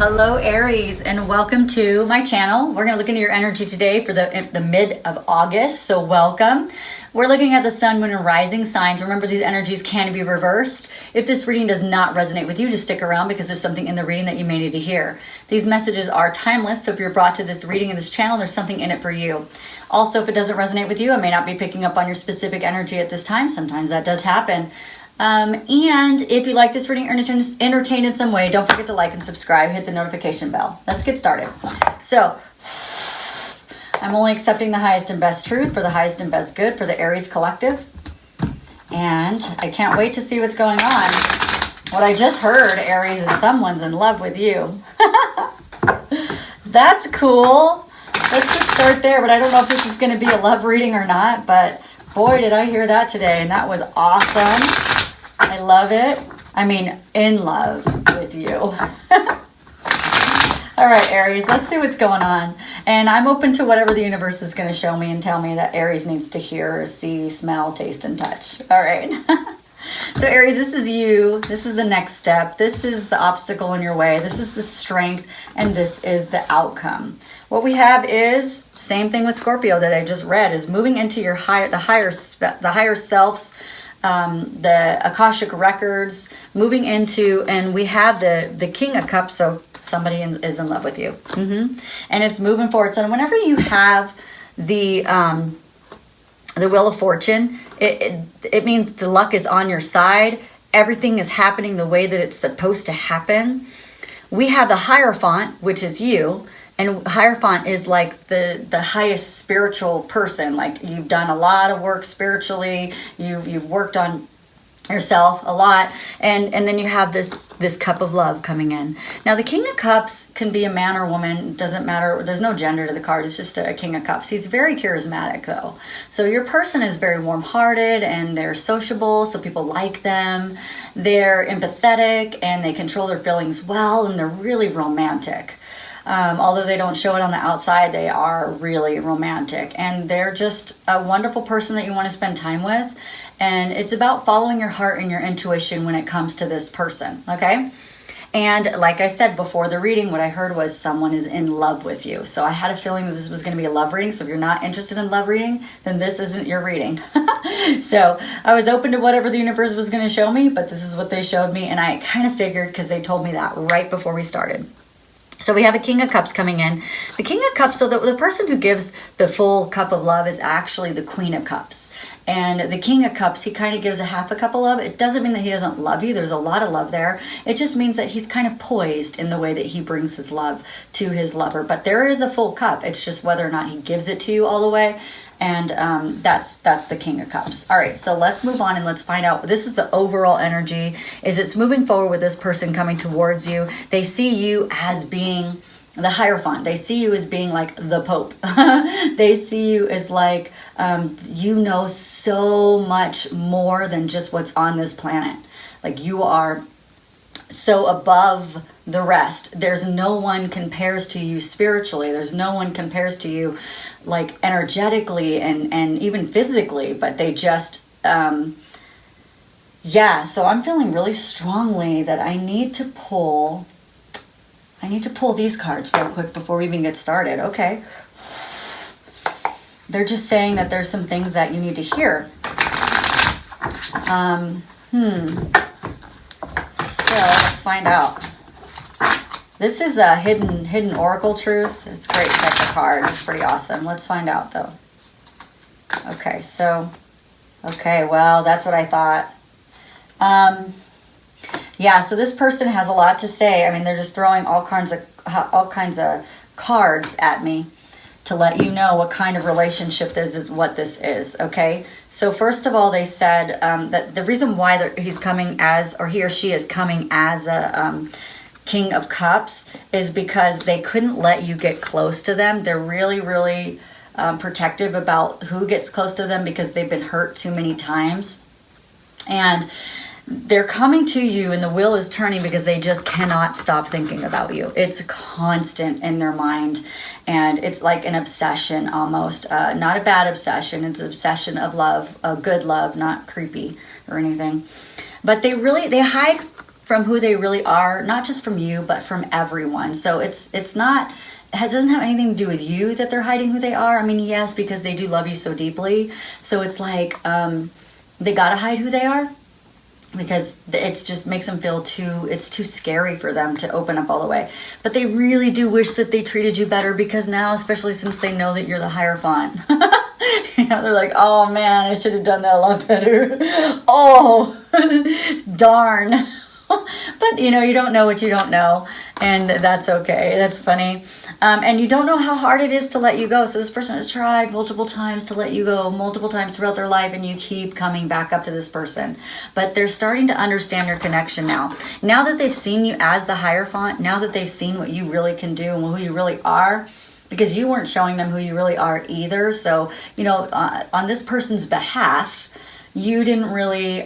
Hello Aries, and welcome to my channel. We're going to look into your energy today for the mid of August, so welcome. We're looking at the sun, moon, and rising signs. Remember, these energies can be reversed. If this reading does not resonate with you, just stick around because there's something in the reading that you may need to hear. These messages are timeless, so if you're brought to this reading in this channel, there's something in it for you. Also, if it doesn't resonate with you, I may not be picking up on your specific energy at this time. Sometimes that does happen. And if you like this reading, entertained in some way, don't forget to like and subscribe, hit the notification bell. Let's get started. So, I'm only accepting the highest and best truth for the highest and best good for the Aries collective. And I can't wait to see what's going on. What I just heard, Aries, is someone's in love with you. That's cool. Let's just start there, but I don't know if this is going to be a love reading or not, but boy, did I hear that today, and that was awesome. I love it. I mean, in love with you. All right, Aries, let's see what's going on. And I'm open to whatever the universe is going to show me and tell me that Aries needs to hear, see, smell, taste, and touch. All right. So, Aries, this is you. This is the next step. This is the obstacle in your way. This is the strength, and this is the outcome. What we have is, same thing with Scorpio that I just read, is moving into your the higher selves, the Akashic records, moving into, and we have the King of Cups, so somebody is in love with you. And it's moving forward. So whenever you have the Wheel of Fortune, it means the luck is on your side. Everything is happening the way that it's supposed to happen. We have the Hierophant, which is you. And Hierophant is like the highest spiritual person. Like, you've done a lot of work spiritually. You've worked on yourself a lot. And then you have this cup of love coming in. Now, the King of Cups can be a man or woman. Doesn't matter. There's no gender to the card. It's just a King of Cups. He's very charismatic, though. So your person is very warm-hearted, and they're sociable, so people like them. They're empathetic, and they control their feelings well, and they're really romantic. Although they don't show it on the outside, they are really romantic, and they're just a wonderful person that you want to spend time with. And it's about following your heart and your intuition when it comes to this person, okay? And like I said before the reading, what I heard was someone is in love with you. So I had a feeling that this was going to be a love reading. So if you're not interested in love reading, then this isn't your reading. So I was open to whatever the universe was going to show me, but this is what they showed me. And I kind of figured, because they told me that right before we started. So we have a King of Cups coming in. The King of Cups, so the person who gives the full cup of love is actually the Queen of Cups. And the King of Cups, he kind of gives a half a cup of love. It doesn't mean that he doesn't love you. There's a lot of love there. It just means that he's kind of poised in the way that he brings his love to his lover. But there is a full cup. It's just whether or not he gives it to you all the way. And that's the King of Cups. All right, so let's move on and let's find out. This is the overall energy. Is it's moving forward with this person coming towards you. They see you as being the Hierophant. They see you as being like the Pope. They see you as like, you know so much more than just what's on this planet. Like, you are so above the rest. There's no one compares to you spiritually. There's no one compares to you like energetically and even physically, but they just yeah, so I'm feeling really strongly that I need to pull these cards real quick before we even get started. Okay, they're just saying that there's some things that you need to hear. So let's find out. This is a hidden oracle truth. It's a great deck of cards. It's pretty awesome. Let's find out, though. Okay, well, that's what I thought. Yeah, so this person has a lot to say. I mean, they're just throwing all kinds of cards at me to let you know what kind of relationship this is, what this is, okay? So first of all, they said that the reason why he's coming as, or he or she is coming as a King of Cups is because they couldn't let you get close to them. They're really, really protective about who gets close to them because they've been hurt too many times. And they're coming to you and the wheel is turning because they just cannot stop thinking about you. It's constant in their mind, and it's like an obsession almost. Not a bad obsession. It's an obsession of love, a good love, not creepy or anything. But they hide from who they really are, not just from you, but from everyone. So it's not, it doesn't have anything to do with you that they're hiding who they are. I mean, yes, because they do love you so deeply. So it's like they gotta hide who they are, because it's just makes them feel it's too scary for them to open up all the way. But they really do wish that they treated you better, because now, especially since they know that you're the Hierophant, you know, they're like, oh man, I should have done that a lot better. Oh, darn. But you know, you don't know what you don't know, and that's okay. That's funny. And you don't know how hard it is to let you go. So this person has tried multiple times to let you go, multiple times throughout their life, and you keep coming back up to this person. But they're starting to understand your connection now. Now that they've seen you as the Hierophant, now that they've seen what you really can do and who you really are, because you weren't showing them who you really are either. So, you know, on this person's behalf, you didn't really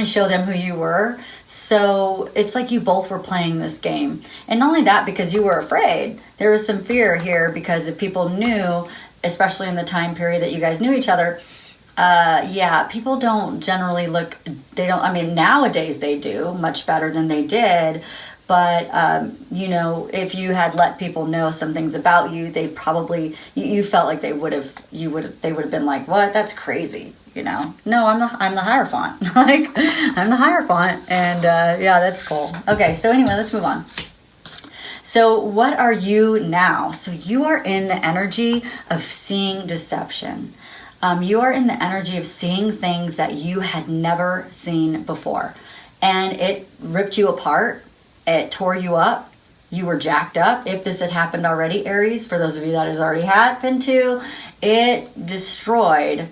show them who you were. So it's like you both were playing this game. And not only that, because you were afraid. There was some fear here, because if people knew, especially in the time period that you guys knew each other, yeah, people don't generally look, they don't, I mean, nowadays they do much better than they did. But, you know, if you had let people know some things about you, they probably, you felt like they would have been like, what? That's crazy. You know, no, I'm the Hierophant. Like, I'm the Hierophant. And, yeah, that's cool. Okay. So anyway, let's move on. So what are you now? So you are in the energy of seeing deception. You are in the energy of seeing things that you had never seen before. And it ripped you apart. It tore you up. You were jacked up. If this had happened already, Aries, for those of you that has already happened to, it destroyed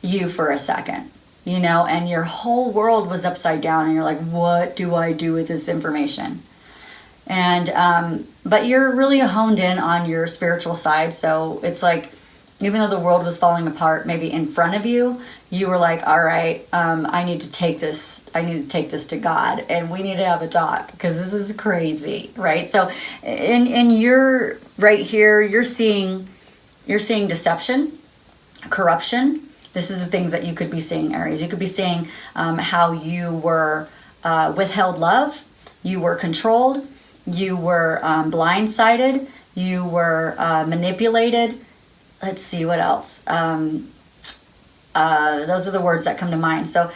you for a second, you know, and your whole world was upside down, and you're like, what do I do with this information? And but you're really honed in on your spiritual side. So it's like, even though the world was falling apart maybe in front of you, you were like, all right, I need to take this to God, and we need to have a talk, because this is crazy, right? So in your right here, you're seeing deception, corruption. This is the things that you could be seeing, Aries. You could be seeing how you were withheld love, you were controlled, you were blindsided, you were manipulated. Let's see, what else? Those are the words that come to mind. So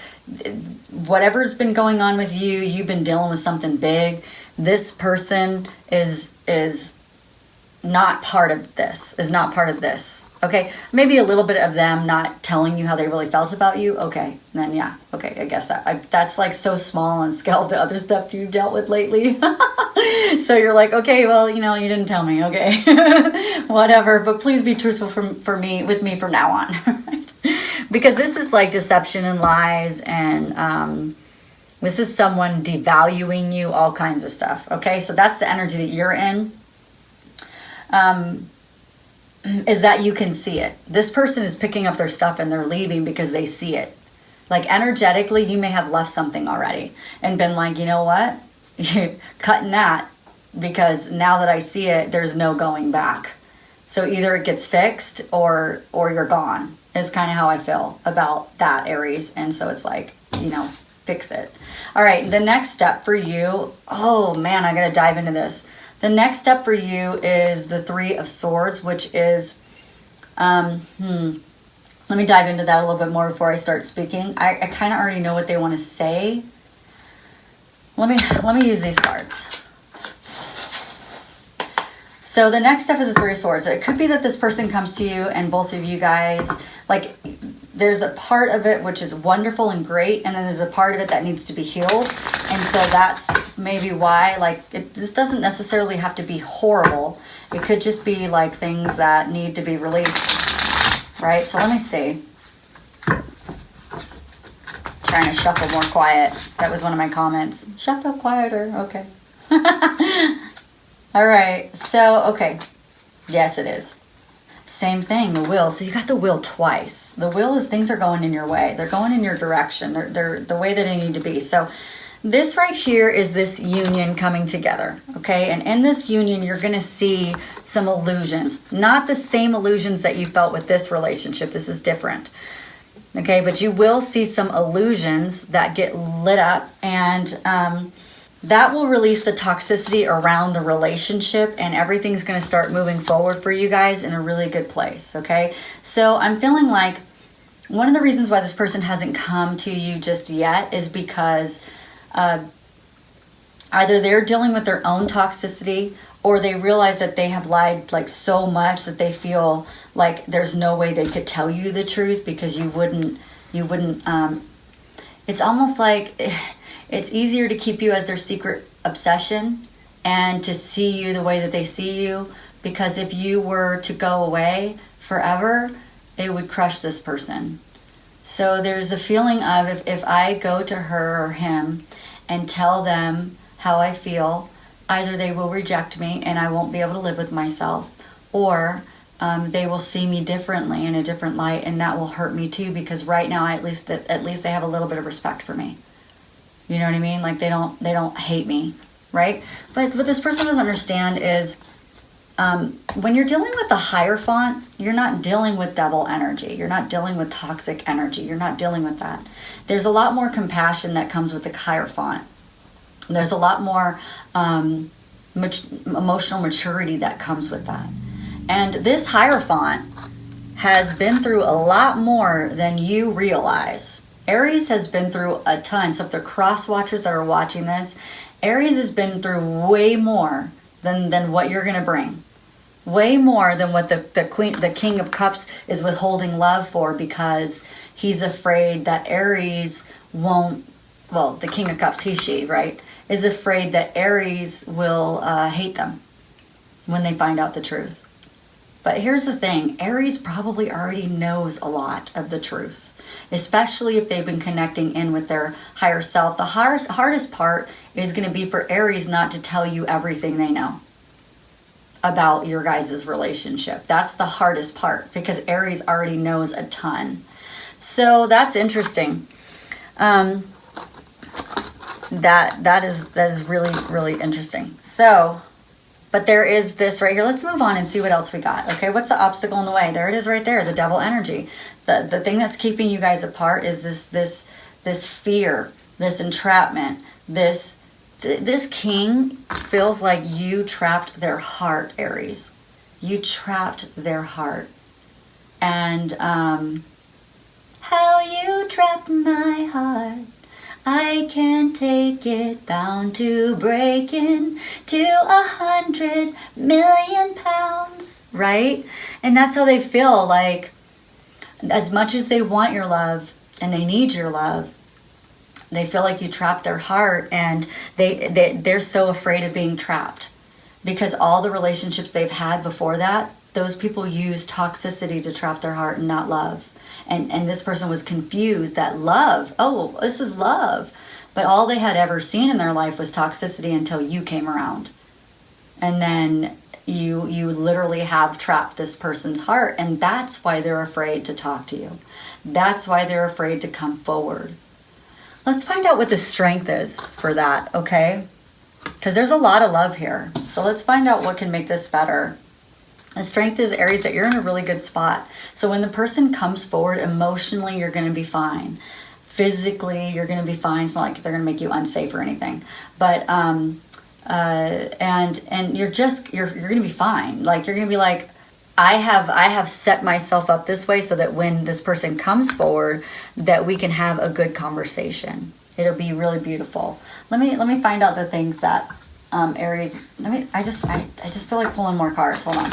whatever's been going on with you, you've been dealing with something big. This person is not part of this, okay? Maybe a little bit of them not telling you how they really felt about you, okay, then yeah, okay, I guess that's like so small and scale to other stuff you've dealt with lately. So you're like, okay, well, you know, you didn't tell me, okay, whatever, but please be truthful with me from now on, right? Because this is like deception and lies, and this is someone devaluing you, all kinds of stuff, okay? So that's the energy that you're in. Is that you can see it. This person is picking up their stuff and they're leaving because they see it. Like energetically, you may have left something already and been like, you know what? Cutting that, because now that I see it, there's no going back. So either it gets fixed or you're gone, is kind of how I feel about that, Aries. And so it's like, you know, fix it. All right, the next step for you, oh man, I gotta dive into this. The next step for you is the Three of Swords, which is, let me dive into that a little bit more before I start speaking. I kind of already know what they want to say. Let me use these cards. So the next step is the Three of Swords. It could be that this person comes to you and both of you guys, like, there's a part of it which is wonderful and great, and then there's a part of it that needs to be healed. And so that's maybe why, like, this doesn't necessarily have to be horrible. It could just be like things that need to be released, right? So let me see. Trying to shuffle more quiet. That was one of my comments. Shuffle quieter. Okay. All right. So, okay. Yes, it is. Same thing, the Wheel. So you got the Wheel twice. The Wheel is things are going in your way. They're going in your direction. They're the way that they need to be. So this right here is this union coming together, okay? And in this union, you're going to see some illusions. Not the same illusions that you felt with this relationship. This is different. Okay, but you will see some illusions that get lit up, and that will release the toxicity around the relationship, and everything's going to start moving forward for you guys in a really good place. Okay, so I'm feeling like one of the reasons why this person hasn't come to you just yet is because either they're dealing with their own toxicity, or they realize that they have lied like so much that they feel like there's no way they could tell you the truth because you wouldn't it's almost like it's easier to keep you as their secret obsession and to see you the way that they see you, because if you were to go away forever, it would crush this person. So there's a feeling of if I go to her or him and tell them how I feel, either they will reject me and I won't be able to live with myself, or they will see me differently in a different light, and that will hurt me too, because right now at least they have a little bit of respect for me. You know what I mean? Like they don't hate me, right? But what this person doesn't understand is when you're dealing with the Hierophant, you're not dealing with devil energy. You're not dealing with toxic energy. You're not dealing with that. There's a lot more compassion that comes with the Hierophant. There's a lot more emotional maturity that comes with that. And this Hierophant has been through a lot more than you realize. Aries has been through a ton. So if the cross watchers that are watching this, Aries has been through way more than what you're going to bring. Way more than what the King of Cups is withholding love for, because he's afraid that Aries won't, well, the King of Cups, she, right, is afraid that Aries will hate them when they find out the truth. But here's the thing, Aries probably already knows a lot of the truth, especially if they've been connecting in with their higher self. The hardest part is going to be for Aries not to tell you everything they know about your guys' relationship. That's the hardest part, because Aries already knows a ton. So that's interesting. That is really, really interesting. So, but there is this right here. Let's move on and see what else we got. Okay, what's the obstacle in the way? There it is right there, the devil energy. The thing that's keeping you guys apart is this fear, this entrapment, this king feels like you trapped their heart, Aries. You trapped their heart. And how you trapped my heart, I can't take it, bound to break into 100 million pounds, right? And that's how they feel, like as much as they want your love and they need your love, they feel like you trapped their heart, and they're so afraid of being trapped, because all the relationships they've had before that, those people use toxicity to trap their heart and not love. And this person was confused that love, oh, this is love. But all they had ever seen in their life was toxicity until you came around. And then you literally have trapped this person's heart, and that's why they're afraid to talk to you. That's why they're afraid to come forward. Let's find out what the strength is for that, okay? Because there's a lot of love here. So let's find out what can make this better. The strength is, Aries, that you're in a really good spot. So when the person comes forward, emotionally, you're going to be fine. Physically, you're going to be fine. It's not like they're going to make you unsafe or anything. But, and you're going to be fine. Like, you're going to be like, I have set myself up this way so that when this person comes forward, that we can have a good conversation. It'll be really beautiful. Let me find out the things that Aries. I just feel like pulling more cards. Hold on.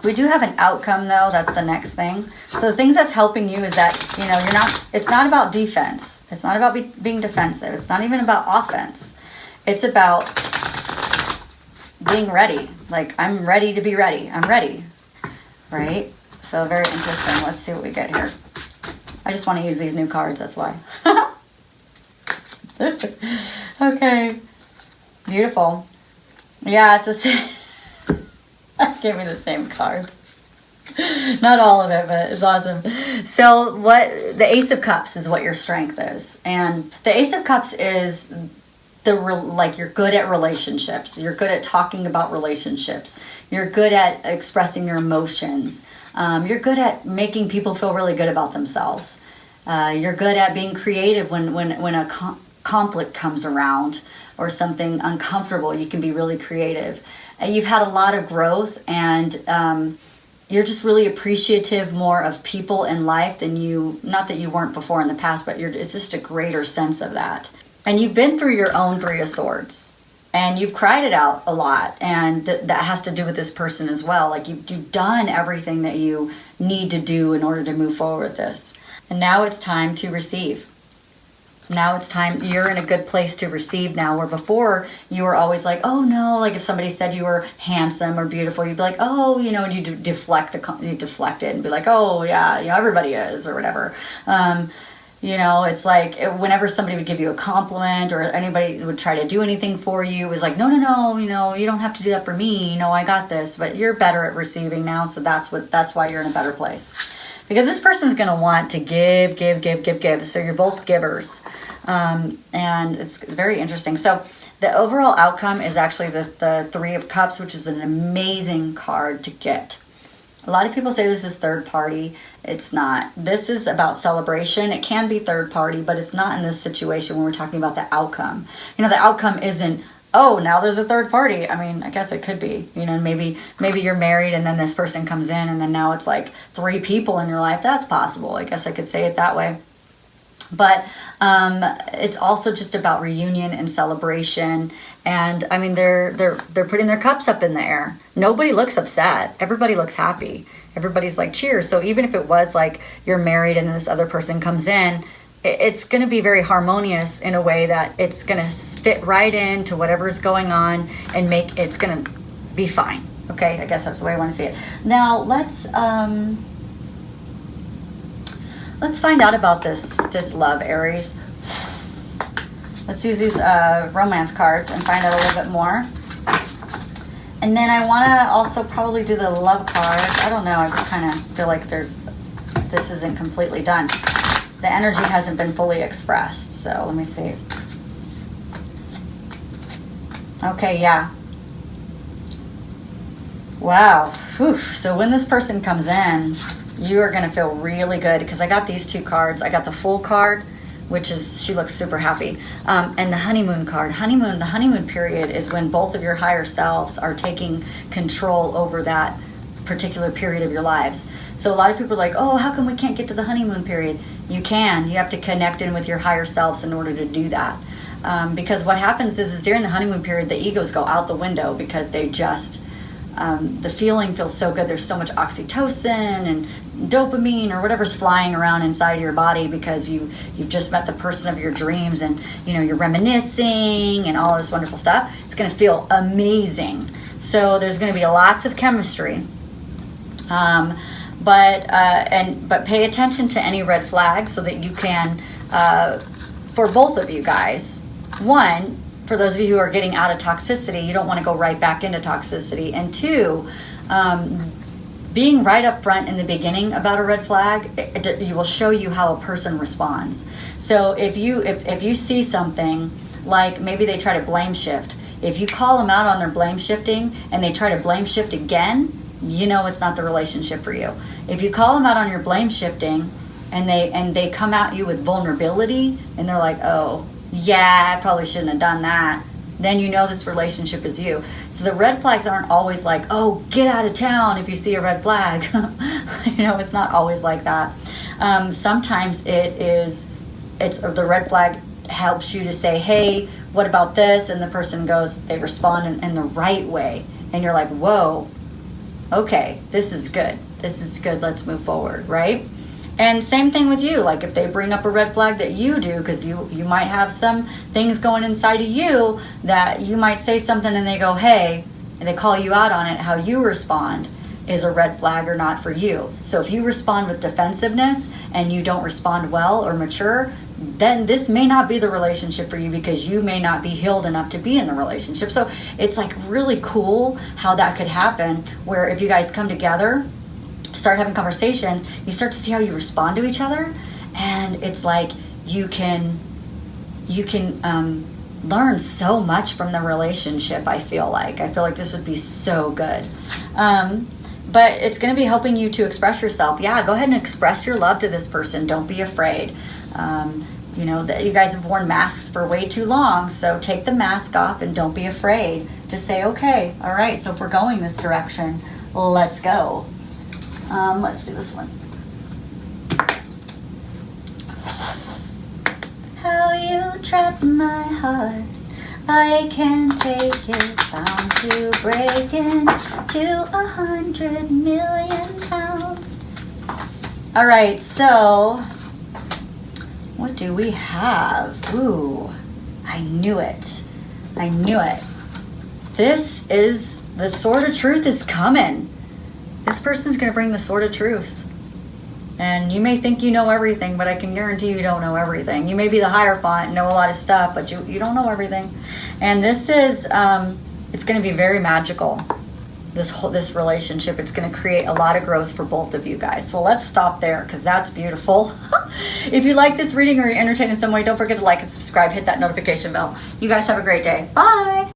We do have an outcome though. That's the next thing. So the things that's helping you is that it's not about defense. It's not about being defensive. It's not even about offense. It's about being ready. Like, I'm ready to be ready. I'm ready. Right? So very interesting. Let's see what we get here. I just want to use these new cards, that's why. Okay. Beautiful. Yeah, it's give me the same cards. Not all of it, but it's awesome. So the Ace of Cups is what your strength is. And the Ace of Cups is like you're good at relationships. You're good at talking about relationships. You're good at expressing your emotions. You're good at making people feel really good about themselves. You're good at being creative when a conflict comes around or something uncomfortable. You can be really creative. You've had a lot of growth, and you're just really appreciative more of people in life than not that you weren't before in the past, but it's just a greater sense of that. And you've been through your own Three of Swords, and you've cried it out a lot, and that has to do with this person as well. Like you've done everything that you need to do in order to move forward with this. And now it's time to receive. Now it's time, you're in a good place to receive now, where before you were always like, oh no, like if somebody said you were handsome or beautiful, you'd be like, oh, and you deflect it and be like, oh yeah, everybody is, or whatever. It's like whenever somebody would give you a compliment or anybody would try to do anything for you, it was like, no, you don't have to do that for me. I got this. But you're better at receiving now, so that's why you're in a better place. Because this person's going to want to give. So you're both givers. And it's very interesting. So the overall outcome is actually the Three of Cups, which is an amazing card to get. A lot of people say this is third party. It's not. This is about celebration. It can be third party, but it's not in this situation when we're talking about the outcome. The outcome isn't, oh, now there's a third party. I mean, I guess it could be, maybe you're married and then this person comes in and then now it's like 3 people in your life. That's possible. I guess I could say it that way. But it's also just about reunion and celebration. And I mean, they're putting their cups up in the air. Nobody looks upset. Everybody looks happy. Everybody's like, cheers. So even if it was like you're married and this other person comes in, it's going to be very harmonious in a way that it's going to fit right into whatever is going on and it's going to be fine. Okay, I guess that's the way I want to see it. Now let's find out about this love, Aries. Let's use these romance cards and find out a little bit more. And then I want to also probably do the love card. I don't know. I just kind of feel like this isn't completely done. The energy hasn't been fully expressed. So let me see. Okay, yeah. Wow. Whew. So when this person comes in, you are going to feel really good, because I got these 2 cards. I got the Fool card, which is, she looks super happy, and the Honeymoon card. The honeymoon period is when both of your higher selves are taking control over that particular period of your lives. So a lot of people are like, oh, how come we can't get to the honeymoon period? You can. You have to connect in with your higher selves in order to do that. Because what happens is during the honeymoon period, the egos go out the window, because they just, the feeling feels so good. There's so much oxytocin and dopamine or whatever's flying around inside of your body, because you've just met the person of your dreams, and you're reminiscing and all this wonderful stuff. It's going to feel amazing. So there's going to be lots of chemistry. But pay attention to any red flags so that you can, for both of you guys, one, for those of you who are getting out of toxicity, you don't want to go right back into toxicity. And 2, being right up front in the beginning about a red flag, it will show you how a person responds. So if you see something like maybe they try to blame shift, if you call them out on their blame shifting and they try to blame shift again, it's not the relationship for you. If you call them out on your blame shifting and they come at you with vulnerability and they're like, oh, yeah, I probably shouldn't have done that, then this relationship is you. So the red flags aren't always like, oh, get out of town if you see a red flag. It's not always like that. Sometimes it's the red flag helps you to say, hey, what about this? And the person they respond in the right way. And you're like, whoa, okay, this is good. Let's move forward, right? And same thing with you. Like if they bring up a red flag that you do, because you might have some things going inside of you that you might say something and they go, hey, and they call you out on it, how you respond is a red flag or not for you. So if you respond with defensiveness and you don't respond well or mature, then this may not be the relationship for you, because you may not be healed enough to be in the relationship. So it's like really cool how that could happen, where if you guys come together, start having conversations, you start to see how you respond to each other, and it's like you can learn so much from the relationship. I feel like this would be so good. But it's going to be helping you to express yourself. Yeah, go ahead and express your love to this person. Don't be afraid. You know, that you guys have worn masks for way too long, so take the mask off and don't be afraid. Just say, okay, all right, so if we're going this direction, let's go. Let's do this one. How you trap my heart, I can't take it, bound to break into 100 million pounds. All right, so what do we have? Ooh, I knew it. I knew it. This is, the sword of truth is coming. This person's going to bring the sword of truth. And you may think you know everything, but I can guarantee you don't know everything. You may be the Hierophant, know a lot of stuff, but you don't know everything. And this is, it's going to be very magical. This relationship, it's going to create a lot of growth for both of you guys. Well, let's stop there because that's beautiful. If you like this reading or you're entertained in some way, don't forget to like and subscribe, hit that notification bell. You guys have a great day. Bye.